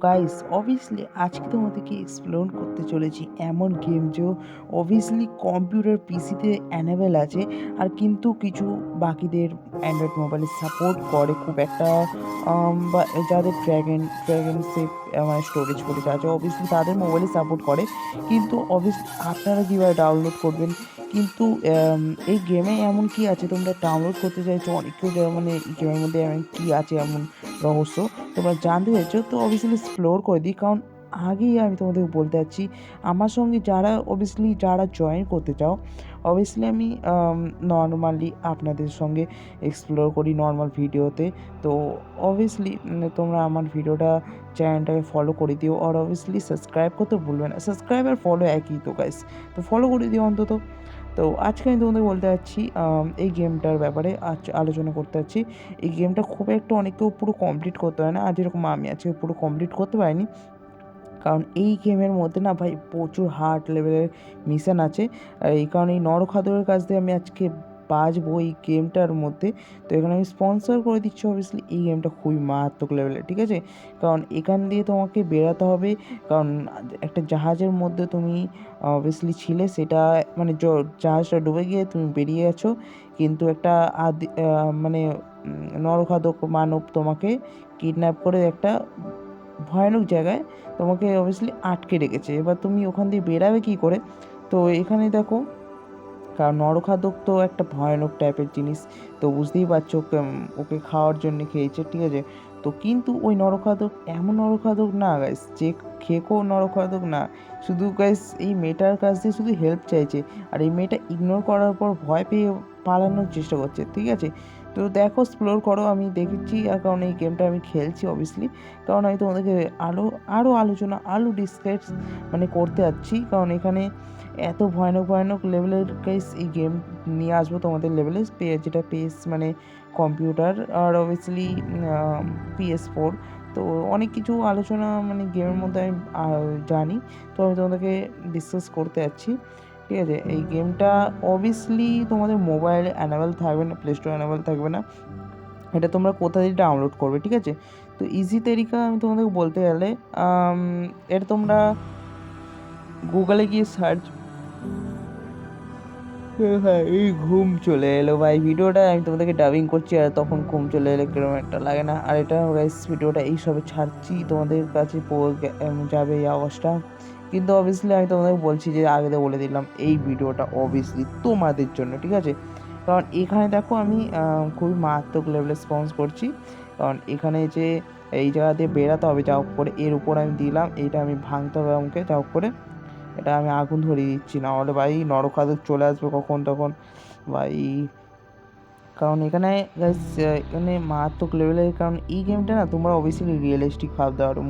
Guys obviously আজকে তোমাদেরকে explore করতে চলেছি এমন গেম যে অবভিয়াসলি কম্পিউটার পিসিতে অ্যানেবেল আছে আর কিন্তু কিছু বাকিদের অ্যান্ড্রয়েড মোবাইলে সাপোর্ট করে খুব একটা বা যাদের ড্র্যাগন সেফ মানে স্টোরেজ ফুটেজ আছে অবভিয়াসলি তাদের মোবাইলে সাপোর্ট করে কিন্তু অবভিয়াসলি আপনারা কীভাবে ডাউনলোড করবেন কিন্তু এই গেমে এমন কি আছে তোমরা ডাউনলোড করতে চাইছো অনেক কেউ মানে এই গেমের মধ্যে এমন কী আছে এমন রহস্য তোমরা জানতে চাইছো তো অবভিয়াসলি এক্সপ্লোর করে দিই কারণ আগেই আমি তোমাদের বলতে চাচ্ছি আমার সঙ্গে যারা জয়েন করতে চাও অবভিয়াসলি আমি নর্মালি আপনাদের সঙ্গে এক্সপ্লোর করি নর্মাল ভিডিওতে তো অবভিয়াসলি তোমরা আমার ভিডিওটা চ্যানেলটাকে ফলো করে দিও আর অবভিয়াসলি সাবস্ক্রাইব করতে ভুলবে না সাবস্ক্রাইব আর ফলো একই তো গাইস তো ফলো করে দিও অন্তত তো আজকে আমি তোমাদের বলতে চাচ্ছি এই গেমটার ব্যাপারে আজ আলোচনা করতে যাচ্ছি এই গেমটা খুব একটা অনেকেও পুরো কমপ্লিট করতে হয় না আর যেরকম আমি আজকে পুরো কমপ্লিট করতে পারিনি কারণ এই গেমের মধ্যে না ভাই প্রচুর হার্ড লেভেলের মিশন আছে এই কারণে এই নরখাদকের কাছ দিয়ে আমি আজকে বাজবো এই গেমটার মধ্যে তো এখানে আমি স্পন্সর করে দিচ্ছি অবভিয়াসলি এই গেমটা খুবই মারাত্মক লেভেলের ঠিক আছে কারণ এখান দিয়ে তোমাকে বেরাতে হবে কারণ একটা জাহাজের মধ্যে তুমি অবভিয়াসলি ছিলে সেটা মানে জাহাজটা ডুবে গিয়ে তুমি বেরিয়ে গেছো কিন্তু একটা মানে নরখাদক মানব তোমাকে কিডন্যাপ করে একটা ভয়ানক জায়গায় তোমাকে অবভিয়াসলি আটকে রেখেছে এবার তুমি ওখান দিয়ে বেরাবে কী করে তো এখানে দেখো কারণ নরখাদক তো একটা ভয়ানক টাইপের জিনিস তো বুঝতেই পারছো ওকে খাওয়ার জন্য খেয়েছে ঠিক আছে তো কিন্তু ওই নরখাদক এমন নরখাদক না গাইস যে খেকো নরখাদক না শুধু গাইস এই মেয়েটার কাছ দিয়ে শুধু হেল্প চাইছে আর এই মেয়েটা ইগনোর করার পর ভয় পেয়ে পালানোর চেষ্টা করছে ঠিক আছে তো দেখো এক্সপ্লোর করো আমি দেখেছি আর কারণ এই গেমটা আমি খেলছি অবভিয়াসলি কারণ আমি তোমাদেরকে আরও আলোচনা ডিসকাস মানে করতে যাচ্ছি কারণ এখানে এত ভয়ানক লেভেলের গাইস এই গেম নিয়ে আসবো তোমাদের লেভেলে যেটা পিএস মানে কম্পিউটার আর অবভিয়াসলি PS4 তো অনেক কিছু আলোচনা মানে গেমের মধ্যে আমি জানি তো আমি তোমাদেরকে ডিসকাস করতে যাচ্ছি ঠিক আছে এই গেমটা অবভিয়াসলি তোমাদের মোবাইলে অ্যানাবেল থাকবে না প্লে স্টোর অ্যানাবেল থাকবে না এটা তোমরা কোথা দিয়ে ডাউনলোড করবে ঠিক আছে তো ইজি তরিকা আমি তোমাদেরকে বলতে গেলে এটা তোমরা গুগলে গিয়ে সার্চ হ্যাঁ এই ঘুম চলে এলো ভাই ভিডিওটা আমি তোমাদেরকে ডাবিং করছি আর তখন ঘুম চলে এলো কিরকম একটা লাগে না আর এটা গাইস ভিডিওটা এইসবে ছাড়ছি তোমাদের কাছে যাবে এই আওয়াজটা কিন্তু অবভিয়াসলি আমি তোমাদের বলছি যে আগে তো বলে দিলাম এই ভিডিওটা অবভিয়াসলি তোমাদের জন্য ঠিক আছে কারণ এখানে দেখো আমি খুবই মারাত্মক লেভেলে স্পন্স করছি কারণ এখানে যে এই জায়গা দিয়ে বেরাতে হবে যা হোক করে এর উপর আমি দিলাম এইটা আমি ভাঙতে হবে আমাকে যা হোক করে এটা আমি আগুন ধরিয়ে দিচ্ছি না হলে ভাই নরখাদক চলে আসবে কখন তখন ভাই কারণ এখানে এখানে মারাত্মক লেভেলের কারণ এই গেমটা না তোমরা অবভিয়াসলি রিয়েলিস্টিক ভাবতে পারো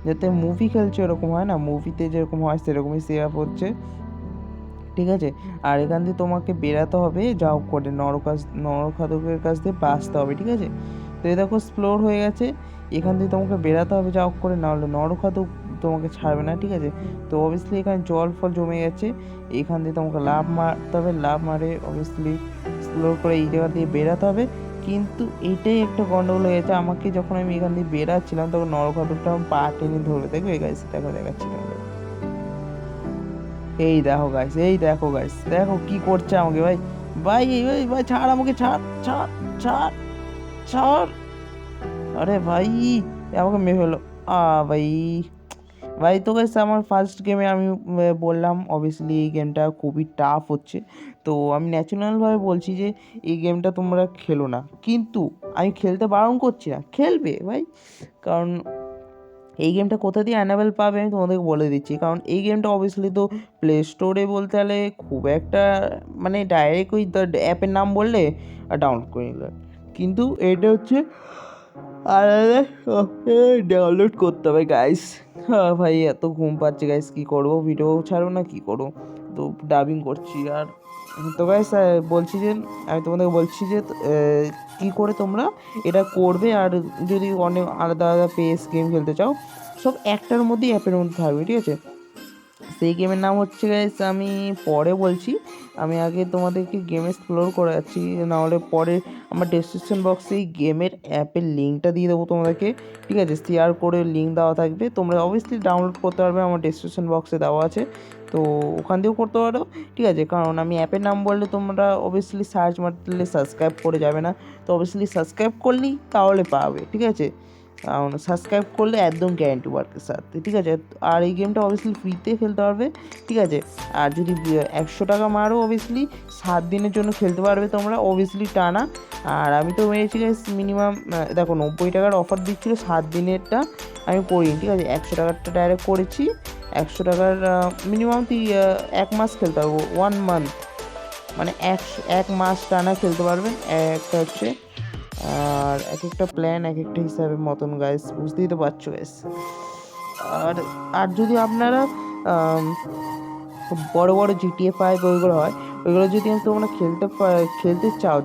যাতে মুভি খেলছে এরকম হয় না মুভিতে যেরকম হয় সেরকমই সেট হচ্ছে ঠিক আছে আর এখান দিয়ে তোমাকে বেরাতে হবে যাও করে নরখাদকের কাছ দিয়ে বাঁচতে হবে ঠিক আছে তো এই দেখো এক্সপ্লোর হয়ে গেছে এখান দিয়ে তোমাকে বেরাতে হবে যাও করে নাহলে নরখাদক তোমাকে ছাড়বে না ঠিক আছে তো অবভিয়াসলি এখানে জল ফল জমে গেছে এখান দিয়ে তোমাকে লাভ মারতে হবে লাভ মারে অবভিয়াসলি এক্সপ্লোর করে এই জায়গা দিয়ে বেরাতে হবে কিন্তু এটাই একটা গন্ডগোল হয়ে গেছে আমাকে যখন আমি এখান দিয়ে বেরাচ্ছিলাম তখন নরখাদকটা পা টেনে ধরে দেখবে গাইছে দেখো দেখাচ্ছি তোমাকে এই দেখো গাইস দেখো কি করছে আমাকে ভাই ভাই ভাই ছাড় আমাকে ছাড় ছাড় ছাড় ছাড় আরে ভাই আমাকে মেরে ফেলো ভাই ভাই তো গাইস আমার ফার্স্ট গেমে আমি বললাম অবভিয়াসলি এই গেমটা খুবই টাফ হচ্ছে তো আমি ন্যাচারালভাবে বলছি যে এই গেমটা তোমরা খেলো না কিন্তু আমি খেলতে বারণ করছি না খেলবে ভাই কারণ এই গেমটা কোথা দিয়ে অ্যানাবেল পাবে আমি তোমাদেরকে বলে দিচ্ছি কারণ এই গেমটা অবভিয়াসলি তো প্লে স্টোরে বলতে গেলে খুব একটা মানে ডাইরেক্ট ওই অ্যাপের নাম বললে আর ডাউনলোড করে নিলে কিন্তু এটা হচ্ছে আলাদা ডাউনলোড করতে হবে গাইস হ্যাঁ ভাই এত ঘুম পাচ্ছে গাইস কী করবো ভিডিও ছাড়বো না কী করবো তো ডাবিং করছি আর তো গাইস বলছি যে আমি তোমাদেরকে বলছি যে কী করে তোমরা এটা করবে আর যদি অনেক আলাদা আলাদা গেম খেলতে চাও সব একটার মধ্যেই অ্যাপের মধ্যে থাকবে ঠিক আছে সেই গেমের নাম হচ্ছে গাইস আমি পরে বলছি আমি আগে তোমাদেরকে গেম এক্সপ্লোর করে যাচ্ছি নাহলে পরে আমার ডেসক্রিপশন বক্সে এই গেমের অ্যাপের লিঙ্কটা দিয়ে দেবো তোমাদেরকে, ঠিক আছে? শেয়ার করে লিঙ্ক দেওয়া থাকবে, তোমরা অবভিয়াসলি ডাউনলোড করতে পারবে, আমার ডেসক্রিপশন বক্সে দেওয়া আছে, তো ওখান দিয়েও করতে পারো, ঠিক আছে? কারণ আমি অ্যাপের নাম বললে তোমরা অবভিয়াসলি সার্চ মারলে সাবস্ক্রাইব করে যাবে না, তো অবভিয়াসলি সাবস্ক্রাইব করলেই তাহলে পাবে, ঠিক আছে? কারণ সাবস্ক্রাইব করলে একদম গ্যারান্টি ওয়ার্কের সাথে, ঠিক আছে? আর এই গেমটা অবভিয়াসলি ফ্রিতে খেলতে পারবে, ঠিক আছে? আর যদি 100 টাকা মারো অবভিয়াসলি 7 দিনের জন্য খেলতে পারবে তোমরা অবভিয়াসলি টানা। আর আমি তো মেরেছি গাইস মিনিমাম, দেখো 90 টাকার অফার দিচ্ছিলো 7 দিনেরটা, আমি করিনি, ঠিক আছে? 100 টাকারটা ডাইরেক্ট করেছি। 100 টাকার মিনিমাম 1 মাস খেলতে পারবো, 1 মান্থ, মানে 1 মাস টানা খেলতে পারবেন। একটা হচ্ছে, আর এক একটা প্ল্যান এক একটা হিসাবে মতন গাইস, বুঝতেই তো পারছো গাইস। আর আর যদি আপনারা খুব বড় বড় GTA 5 ওইগুলো হয়, ওইগুলো যদি তোমরা খেলতে চাও,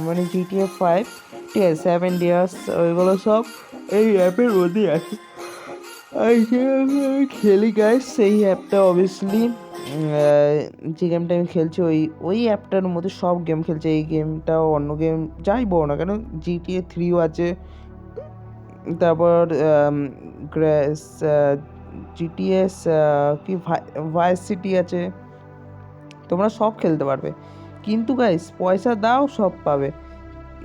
মানে GTA 5, ঠিক আছে, 7 Days, ওইগুলো সব এই অ্যাপের মধ্যেই আছে। আমি খেলি গাইস সেই অ্যাপটা অবভিয়াসলি, যে গেমটা আমি খেলছি ওই অ্যাপটার মধ্যে সব গেম খেলছে, এই গেমটাও অন্য গেম যাই বলো না কেন, GTA 3ও আছে, তারপর গ্রেস জিটিএস কি ভাইস সিটি আছে, তোমরা সব খেলতে পারবে, কিন্তু গাইস পয়সা দাও সব পাবে।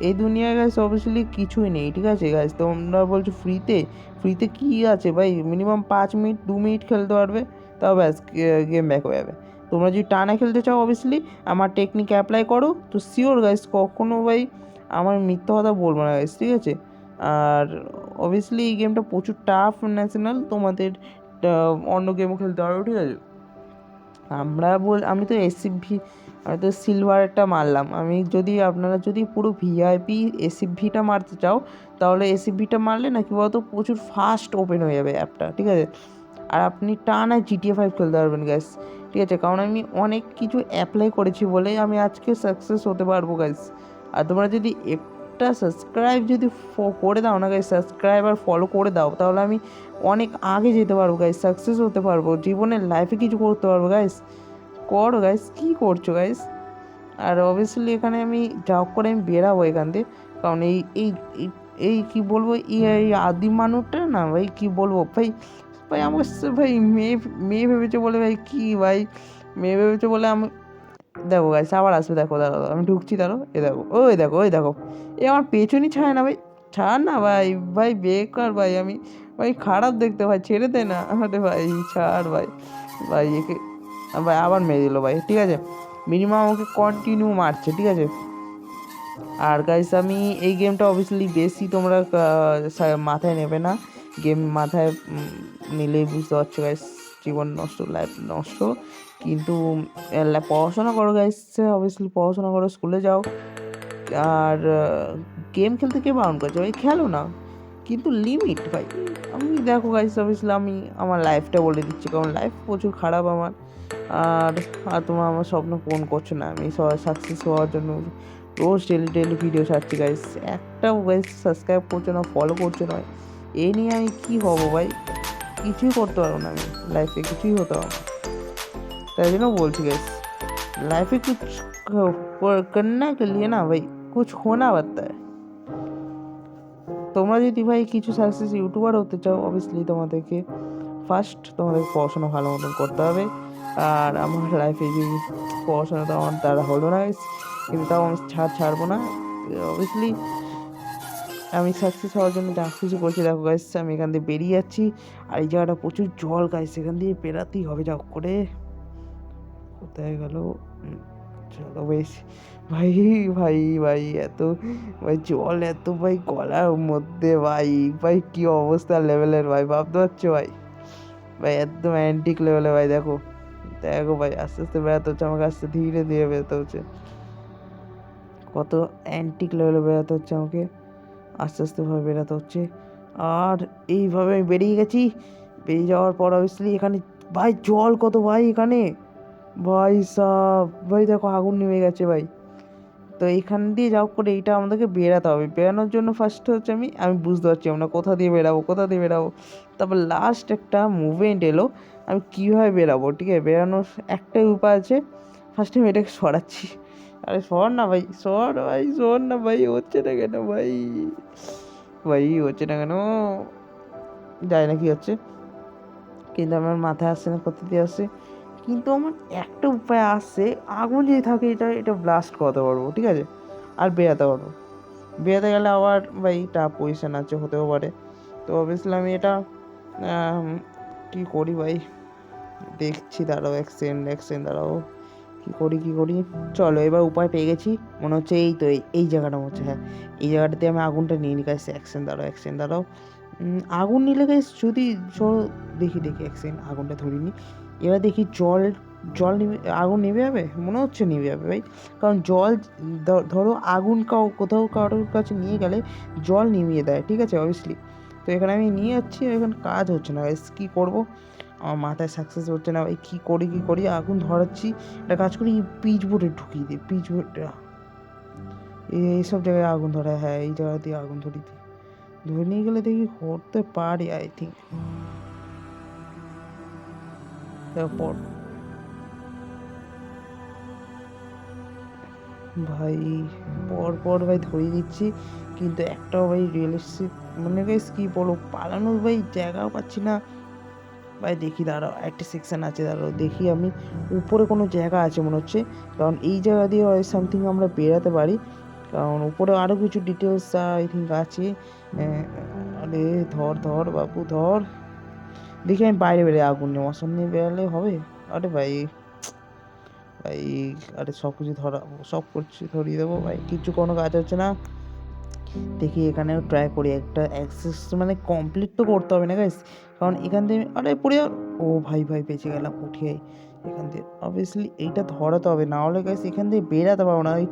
এই দুনিয়ায় গাইস অবভিয়াসলি কিছুই নেই, ঠিক আছে গাইস? তোমরা বলছো ফ্রিতে, ফ্রিতে কী আছে ভাই? মিনিমাম 5 মিনিট 2 মিনিট খেলতে পারবে, তাও ব্যাস গেম ব্যাক হয়ে যাবে। তোমরা যদি টানা খেলতে চাও অবভিয়াসলি আমার টেকনিক অ্যাপ্লাই করো, তো শিওর গাইস কখনো ভাই আমার মিথ্যা কথা বলবো না গাইস, ঠিক আছে? আর অবভিয়াসলি এই গেমটা প্রচুর টাফ ন্যাশনাল, তোমাদের অন্য গেমও খেলতে পারো, ঠিক আছে? আমি তো আমি তো সিলভারটা মারলাম। আপনারা যদি পুরো ভিআইপি এসিভিটা মারতে চাও, তাহলে এসিভিটা মারলে না কি বলতো প্রচুর ফাস্ট ওপেন হয়ে যাবে অ্যাপটা, ঠিক আছে? আর আপনি টানা GTA 5 খেলতে পারবেন গাইস, ঠিক আছে? কারণ আমি অনেক কিছু অ্যাপ্লাই করেছি বলে আমি আজকে সাকসেস হতে পারবো গাইস। আর তোমরা যদি একটা সাবস্ক্রাইব যদি করে দাও না গাইস, সাবস্ক্রাইব আর ফলো করে দাও, তাহলে আমি অনেক আগে যেতে পারবো গাইস, সাকসেস হতে পারবো, জীবনের লাইফে কিছু করতে পারবো গাইস। করো গাইস, কী করছো গাইস? আর অবভিয়াসলি এখানে আমি যা হোক করে আমি বেরাবো এখান থেকে, কারণ এই এই এই- এই কী বলবো, এই আদিম মানুষটা না ভাই, কী বলবো ভাই, ভাই আমাকে ভাই মেয়ে মেয়ে ভেবেছে বলে, ভাই কী ভাই, মেয়ে ভেবেছে বলে আমি, দেখো গাইস আবার আসবে, দেখো দাঁড়ো দাঁড়াও, আমি ঢুকছি, দাঁড়ো, দেখো, ওই দেখো এ আমার পেছনই ছাড়ে না ভাই, ছাড় না ভাই, ভাই বেকার ভাই, আমি ভাই খারাপ দেখতে ভাই, ছেড়ে দে না, আরে ভাই ছাড় ভাই, ভাই একে ভাই আবার মেরে দিল ভাই, ঠিক আছে? মিনিমাম আমাকে কন্টিনিউ মারছে, ঠিক আছে? আর গাইস আমি এই গেমটা অবভিয়াসলি বেশি তোমরা মাথায় নেবে না, গেম মাথায় নিলেই বুঝতে পারছো গাইস, জীবন নষ্ট, লাইফ নষ্ট। কিন্তু পড়াশোনা করো গাইস, অবভিয়াসলি পড়াশোনা করো, স্কুলে যাও। আর গেম খেলতে কে বারণ করছে ভাই? খেলো না, কিন্তু লিমিট ভাই। আমি দেখো গাইস অবভিয়াসলি আমি আমার লাইফটা বলে দিচ্ছি, কারণ লাইফ প্রচুর খারাপ আমার। আর আর তোমরা আমার স্বপ্ন পূরণ করছো না, আমি সবাই সাকসেস হওয়ার জন্য রোজ ডেলি ভিডিও ছাড়ছি গাইস, একটাও গাইস সাবস্ক্রাইব করছো না, ফলো করছো না, এই নিয়ে আমি কী হবো ভাই? কিছুই করতে পারবো না আমি লাইফে, কিছুই হতে পারবো না। তাই জন্য বলছি गाइस, लाइफ में कुछ करने के लिए ना भाई कुछ होना पड़ता है। তোমরা যদি ভাই কিছু সাকসেস ইউটিউবার হতে চাও, অবভিয়াসলি তোমাদেরকে তোমাদের পড়াশোনা ভালো মতন করতে হবে। আর আমার লাইফে যে পড়াশোনা তো আমার দ্বারা হলো না guys, কিন্তু তাও আমি ছাড়বো না, অবভিয়াসলি আমি সাকসেস হওয়ার জন্য যা কিছু করছি। দেখো গাইস আমি এখান দিয়ে বেরিয়ে যাচ্ছি, আর এই জায়গাটা প্রচুর জল গাইস, এখান দিয়ে বেরাতেই হবে যা হোক করে। কোথায় গেল? চলো বেশ ভাই, ভাই ভাই এত ভাই জল, এত ভাই গলার মধ্যে ভাই, ভাই কি অবস্থা লেভেলের ভাই, ভাবতে পারছো ভাই? ভাই একদম অ্যান্টিক লেভেলে ভাই, দেখো দেখো ভাই আস্তে আস্তে বেড়াতে হচ্ছে আমাকে, আস্তে ধীরে ধীরে বেরোতে হচ্ছে, কত অ্যান্টিক লেভেলে বেরোতে হচ্ছে আমাকে, আস্তে আস্তে ভাবে বেরোতে হচ্ছে। আর এইভাবে আমি বেরিয়ে গেছি, বেরিয়ে যাওয়ার পর অবভিয়াসলি এখানে ভাই জল কত ভাই এখানে, ভাই সাব ভাই দেখো আগুন নেমে গেছে ভাই। তো এইখান দিয়ে যাও করে এইটা আমাদেরকে বেরাতে হবে, বেরানোর জন্য ফার্স্ট হচ্ছে আমি বুঝতে পারছি আমরা কোথা দিয়ে বেরাবো। তারপর লাস্ট একটা মুভমেন্ট এলো, আমি কীভাবে বেরাবো, ঠিক আছে? বেরানোর একটাই উপায় আছে, ফার্স্টে আমি এটাকে সরাচ্ছি, আরে সর না ভাই, সর ভাই, সর না ভাই, হচ্ছে না কেন ভাই? ভাই হচ্ছে না কেন? জানি না কি হচ্ছে, কিন্তু আমার মাথায় আসছে না কোথা দিয়ে আসছে। কিন্তু আমার একটা উপায় আসছে, আগুন যদি থাকে এটা এটা ব্লাস্ট করতে পারবো, ঠিক আছে, আর বেরাতে পারবো। বেরাতে গেলে আবার ভাই টাফ পজিশন আছে, হতেও পারে। তো অবভিয়াসলি আমি এটা কি করি ভাই, দেখছি, দাঁড়াও এক সেকেন্ড, এক সেকেন্ড দাঁড়াও, কি করি কি করি। চলো এবার উপায় পেয়ে গেছি, মনে হচ্ছে এই তো এই জায়গাটা মনে হচ্ছে, হ্যাঁ এই জায়গাটাতে আমি আগুনটা নিয়ে নিই গাইস। এক সেকেন্ড দাঁড়াও, এক সেকেন্ড দাঁড়াও। আগুন নিলে গাইস যদি, চলো দেখি দেখি, এক সেকেন্ড আগুনটা ধরিনি। এবার দেখি জল, জল নিভে, আগুন নিভে যাবে মনে হচ্ছে, নিভে যাবে ভাই। কারণ জল, ধরো আগুন কোথাও কারোর কাছে নিয়ে গেলে জল নিভিয়ে দেয়, ঠিক আছে অবভিয়াসলি। তো এখানে আমি নিয়ে যাচ্ছি, এখানে কাজ হচ্ছে না গাইস, কী করবো, আমার মাথায় সাকসেস হচ্ছে না ভাই, কী করি কী করি। আগুন ধরাচ্ছি, একটা কাজ করি, পিচ বোর্ডে ঢুকিয়ে দিই, পিচ বোর্ডটা এইসব জায়গায় আগুন ধরে, হ্যাঁ এই জায়গা দিয়ে আগুন ধরিয়ে দিই। ধরে নিয়ে গেলে দেখি হতে পারি, আই থিঙ্ক। তারপর ভাই পর পর ভাই ধরিয়ে দিচ্ছি, কিন্তু একটাও ভাই রিয়েলিস্টিক, মানে গাইস কী বলো, পালানোর ভাই জায়গাও পাচ্ছি না ভাই। দেখি দাঁড়াও, একটা সেকশন আছে, দাঁড়াও দেখি আমি, উপরে কোনো জায়গা আছে মনে হচ্ছে, কারণ এই জায়গা দিয়ে হয় সামথিং আমরা বেরাতে পারি, কারণ উপরে আরও কিছু ডিটেলস আই থিঙ্ক আছে। আরে ধর ধর বাবু ধর, দেখি আমি বাইরে বেরিয়ে, আগুন নিয়ে আমার সামনে বেরালে হবে। আরে ভাই, ভাই আরে সব কিছু ধরা, সব করছি ধরিয়ে দেবো ভাই, কিছু কোনো কাজ হচ্ছে না। দেখি এখানেও ট্রাই করি, একটা অ্যাক্সেস মানে কমপ্লিট তো করতে হবে না গাইস, কারণ এখান থেকে আরে পড়ে ও ভাই ভাই বেঁচে গেলাম উঠে। এখান থেকে অবভিয়াসলি এইটা ধরাতে হবে, না হলে গাইস এখান থেকে বেরাতে পারবো না। ওই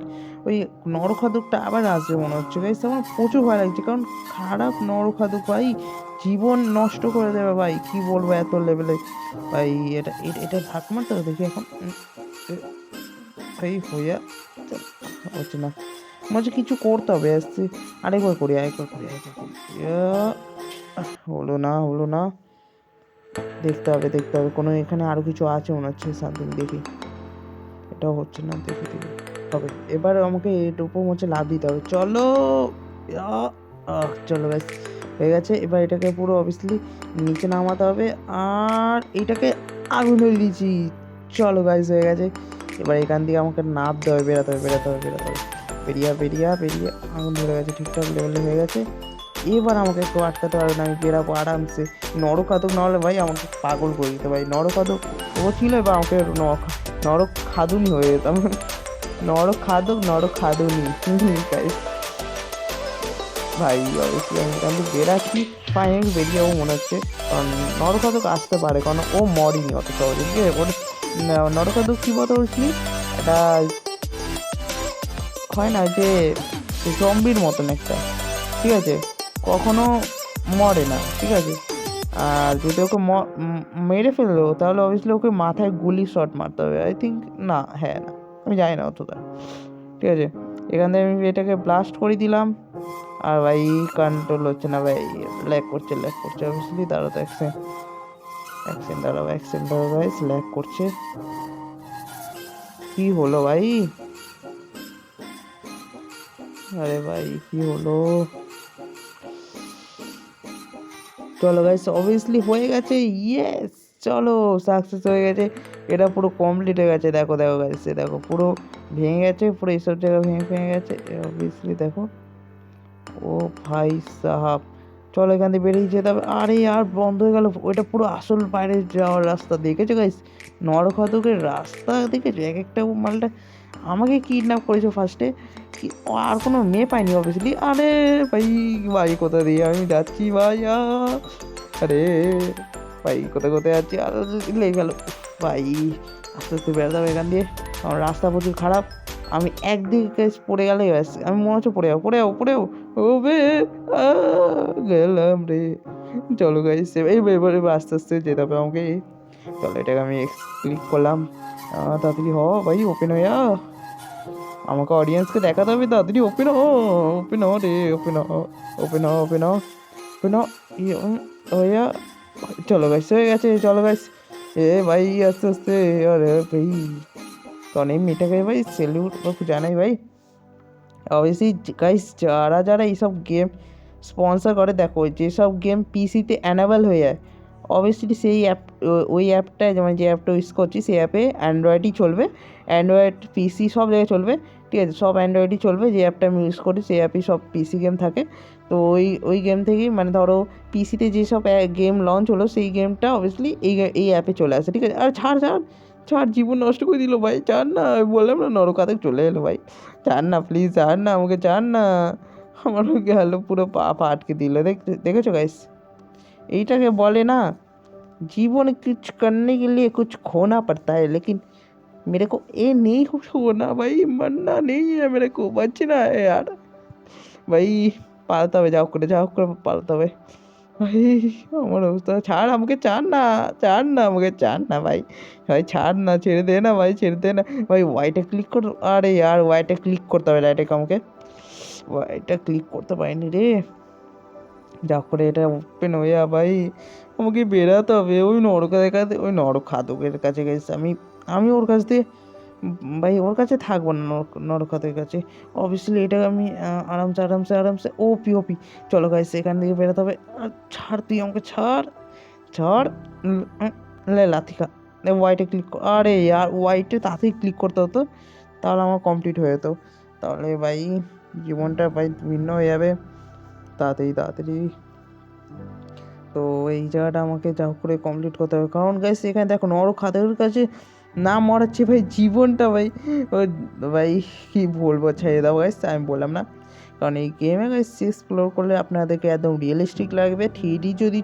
ওই নরখাদকটা আবার আসবে মনে হচ্ছে গাইস, আমার প্রচুর ভয় লাগছে, কারণ খারাপ নরখাদক ভাই, জীবন নষ্ট করে দেবে ভাই, কি বলবো এত লেভেলে ভাই। এটা এটা ধাক মারতে হবে, দেখি এখন ভাই হইয়া হচ্ছে না, মনে হচ্ছে কিছু করতে হবে আসছে। আরেকবার করি, আরেকবার করি, আরেকবার করি। হলো না, হলো না, দেখতে হবে দেখতে হবে, কোনো এখানে আরও কিছু আছে মনে হচ্ছে সামথিং, দেখি এটাও হচ্ছে না, দেখি দেখি হবে। এবার আমাকে এটার উপর হচ্ছে লাভ দিতে হবে, চলো। চলো ব্যাস হয়ে গেছে। এবার এটাকে পুরো অবভিয়াসলি নিচে নামাতে হবে, আর এইটাকে আগুন ধরে দিয়েছি। চলো গাইস হয়ে গেছে। এবার এখান থেকে আমাকে নামতে হবে, বেরোতে হবে, বেরোতে হবে, বেরোতে হবে, বেরিয়ে আগুন ধরে গেছে, ঠিকঠাক লেভেলে হয়ে গেছে। এবার আমাকে একটু আটকাতে পারবে না, আমি বেরাবো আরামসে। নরখাদক না হলে ভাই আমাকে পাগল করে দিতে ভাই, নরখাদক ও ছিল বা আমাকে নরক খাদুনি হয়ে যেতাম, নরখাদুনি গাইস। ভাই অবশ্যই আমি এখান থেকে বেরাচ্ছি, ফাইনালি বেরিয়ে যাবো মনে হচ্ছে, কারণ নরখাদক আসতে পারে, কারণ ও মরেনি অত সহজে, ঠিক আছে। ওর নরখাদক কী বলতে বলছি, এটা হয় না যে জম্বির মতন একটা, ঠিক আছে, কখনো মরে না, ঠিক আছে। আর যদি ওকে মেরে ফেললো তাহলে অবভিয়াসলি ওকে মাথায় গুলি শট মারতে হবে, আই থিঙ্ক, না হ্যাঁ না আমি জানি না অতটা, ঠিক আছে। এখান থেকে আমি এটাকে ব্লাস্ট করে দিলাম, আর ভাই কন্ট্রোল হচ্ছে না ভাই, ল্যাগ করছে অবভিয়াসলি। দাঁড়াও তো এক সেকেন্ড দাঁড়াও, ভাই ল্যাগ করছে, কি হলো ভাই, আরে ভাই কি হলো। চলো গাইস অবভিয়াসলি হয়ে গেছে, ইয়েস, চলো সাকসেস হয়ে গেছে, এটা পুরো কমপ্লিট হয়ে গেছে। দেখো দেখো গাইস, দেখো পুরো ভেঙে গেছে, পুরো এইসব জায়গা ভেঙে গেছে অবভিয়াসলি, দেখো। ও ভাই সাহাব, চলো এখান থেকে বেরিয়ে যেতে হবে। আরে আর বন্ধ হয়ে গেল, ওইটা পুরো আসল বাইরে যাওয়ার রাস্তা, দেখেছো গাইস, নরখাদকের রাস্তা দেখেছো, এক একটা মালটা আমাকে কিডন্যাপ করেছো ফার্স্টে, কি আর কোনো মেয়ে পাইনি অবভিয়াসলি। আরে ভাই, ভাই কোথা দিয়ে আমি যাচ্ছি ভাই, আরে ভাই কোথায় কোথায় যাচ্ছি, আর লেগে গেল ভাই। আস্তে আস্তে বেরোতে হবে এখান দিয়ে, আমার রাস্তা প্রচুর খারাপ, আমি একদিকে পড়ে গেলেই ব্যাস, আমি মনে হচ্ছে পড়ে যাবো ও বে, গেলাম রে। চলো গাইস এবার আস্তে আস্তে যেতে হবে আমাকে। চলো এটাকে আমি ক্লিক করলাম, তাড়াতাড়ি ভাই, ওপেন হয়ে যা, আমাকে অডিয়েন্সকে দেখাতে হবে, তাড়াতাড়ি ওপেন হ রে, ওপেন হ হয়ে যা। চলো গাইস হয়ে গেছে, চলো গাইস, এ ভাই আস্তে আস্তে, আরে ভাই কারণ এই মেয়েটাকে ভাই সেলিউট জানাই ভাই। অবভিয়াসলি গাইস যারা যারা এইসব গেম স্পন্সর করে, দেখো যেসব গেম পিসিতে অ্যানাবেল হয়ে যায় অবভিয়াসলি সেই অ্যাপ, ওই অ্যাপটায় যেমন যে অ্যাপটা ইউজ করছি সেই অ্যাপে অ্যান্ড্রয়েডই চলবে, অ্যান্ড্রয়েড পিসি সব জায়গায় চলবে, ঠিক আছে, সব অ্যান্ড্রয়েডই চলবে। যে অ্যাপটা আমি ইউজ করি সেই অ্যাপেই সব পিসি গেম থাকে। তো ওই গেম থেকেই মানে ধরো পিসিতে যেসব গেম লঞ্চ হলো সেই গেমটা অবভিয়াসলি এই অ্যাপে চলে আসে, ঠিক আছে। আর ছাড় ছাড় ছাড়, জীবন নষ্ট করে দিল ভাই, ছাড় না, আমি বললাম না নরকাতে চলে এলো ভাই, ছাড় না প্লিজ, ছাড় না আমাকে, ছাড় না। আমার গেল পুরো পা পা আটকে দিল, দেখেছো গাইস, এইটাকে বলে না जीवन कुछ करने के लिए कुछ खोना पड़ता है, लेकिन मेरे को ये नहीं कुछ होना भाई, मरना नहीं है मेरे को, बचना है यार भाई। পালাতে হবে, যাও করে পালাতে হবে ভাই। আমার অবস্থা, ছাড় আমাকে, ছাড় না, ছাড় না আমাকে, ছাড় না ভাই, ভাই ছাড় না, ছেড়ে দে না ভাই, ছেড়ে দে না ভাই। ওয়াইটে ক্লিক কর, আরে यार ওয়াইটে ক্লিক করতে হবে ডাইরেক্ট আমাকে, ওয়াইটে ক্লিক করতে পারিনি রে। যা করে এটা ওপেন হয়ে যা ভাই, আমাকে বেরাতে হবে ওই ওই নরখাদকের কাছে গেছে। আমি ওর কাছ দিয়ে ভাই ওর কাছে থাকবো না, নরখাদকের কাছে। অবভিয়াসলি এটা আমি আরামসে ওপি চলো গাইস এখান থেকে বেরোতে হবে। ছাড় তুই আমাকে, ছাড় ছাড়, লে লাথি খা। ওয়াইটে ক্লিক, আরে यार ওয়াইটে তাড়াতাড়ি ক্লিক করতে হতো, তাহলে আমার কমপ্লিট হয়ে যেত, তাহলে ভাই জীবনটা ভাই ভিন্ন হয়ে যাবে তাড়াতাড়ি। তো এই জায়গাটা আমাকে যা করে কমপ্লিট করতে হবে, কারণ গাইস এখানে দেখো নরখাদকের কাছে না মরাচ্ছে ভাই জীবনটা ভাই, ভাই কী বলবো, ছেড়ে দাও গাইস, আমি বললাম না। কারণ এই গেমে গাইস এক্সপ্লোর করলে আপনাদেরকে একদম রিয়েলিস্টিক লাগবে। 3D যদি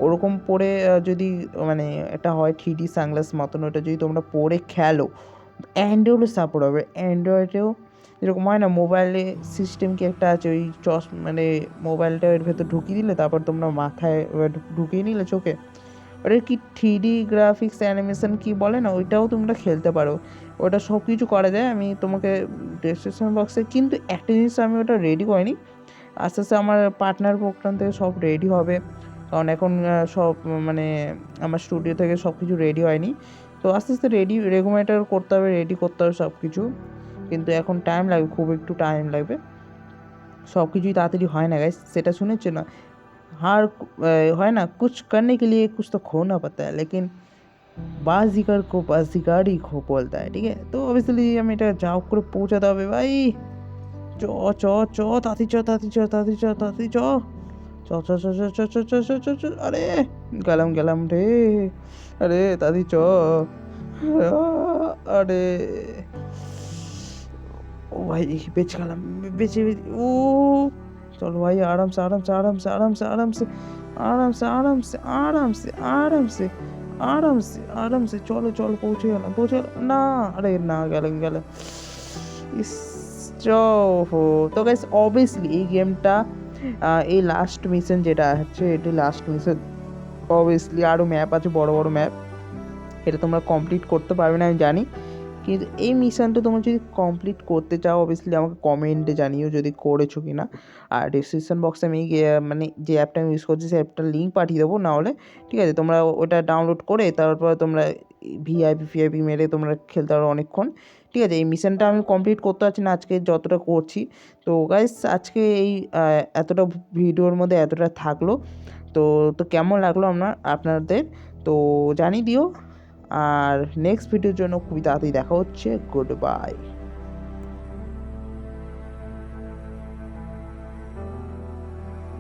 ওরকম পরে যদি মানে এটা হয় 3D সানগ্লাস মতন, ওটা যদি তোমরা পরে খেলো, অ্যান্ড্রয়েডও সাপোর্ট হবে, অ্যান্ড্রয়েডেও যেরকম হয় না মোবাইলে সিস্টেম কি একটা আছে, ওই মানে মোবাইলটা এর ভেতর ঢুকিয়ে দিলে তারপর তোমরা মাথায় ঢুকিয়ে নিলে চোখে, ওটা কি 3D গ্রাফিক্স অ্যানিমেশন কি বলে না, ওইটাও তোমরা খেলতে পারো, ওটা সব কিছু করা যায়। আমি তোমাকে ডেসক্রিপশন বক্সে, কিন্তু একটা জিনিস আমি ওটা রেডি করিনি, আস্তে আস্তে আমার পার্টনার প্রোগ্রাম থেকে সব রেডি হবে, কারণ এখন সব মানে আমার স্টুডিও থেকে সব কিছু রেডি হয়নি। তো আস্তে আস্তে রেগুলেটর করতে হবে, রেডি করতে হবে সব কিছু, কিন্তু এখন টাইম লাগবে, খুব একটু টাইম লাগবে, সব কিছুই তাড়াতাড়ি হয় না গাইস, সেটা শুনেছো না, हार है ना, कुछ करने के लिए कुछ तो खोना पड़ता है, लेकिन बाजीगर को बाजीगर ही खो बोलता है, ठीक है। तो ऑब्वियसली আমি এটা যাও করে পৌঁছাতে হবে ভাই, চ চ চ তাড়াতাড়ি চ তাড়াতাড়ি চ তাড়াতাড়ি চ তাড়াতাড়ি চ চ চ চ চ চ চ চ চ চ, আরে গেলাম রে, আরে তাড়াতাড়ি চ, আরে ও ভাই বেঁচে গেলাম, বেঁচে ও चलो भाई आराम से चलो पहुंचे ना, अरे ना গেলাম ইস हो। तो गाइस ऑब्वियसली এই গেমটা এই লাস্ট মিশন যেটা হচ্ছে, এটি লাস্ট মিশন, অবভিয়াসলি আরও ম্যাপ আছে, বড় ম্যাপ, এটা তোমরা কমপ্লিট করতে পারবে না আমি জানি, কিন্তু এই মিশনটা তোমরা যদি কমপ্লিট করতে চাও অবভিয়াসলি আমাকে কমেন্টে জানিও যদি করেছো কি না। আর ডিসক্রিপশন বক্সে আমি মানে যে অ্যাপটা আমি ইউজ করছি সেই অ্যাপটার লিঙ্ক পাঠিয়ে দেবো, নাহলে ঠিক আছে তোমরা ওটা ডাউনলোড করে তারপর তোমরা ভিআইপি মেরে তোমরা খেলতে পারো অনেকক্ষণ, ঠিক আছে। এই মিশনটা আমি কমপ্লিট করতে পারছি না আজকে যতটা করছি। তো গাইস আজকে এই এতটা ভিডিওর মধ্যে এতটা থাকলো, তো কেমন লাগলো আপনাদের তো জানিয়ে দিও। আর নেক্সট ভিডিওর জন্য খুবই তাড়াতাড়ি দেখা হচ্ছে, গুড বাই।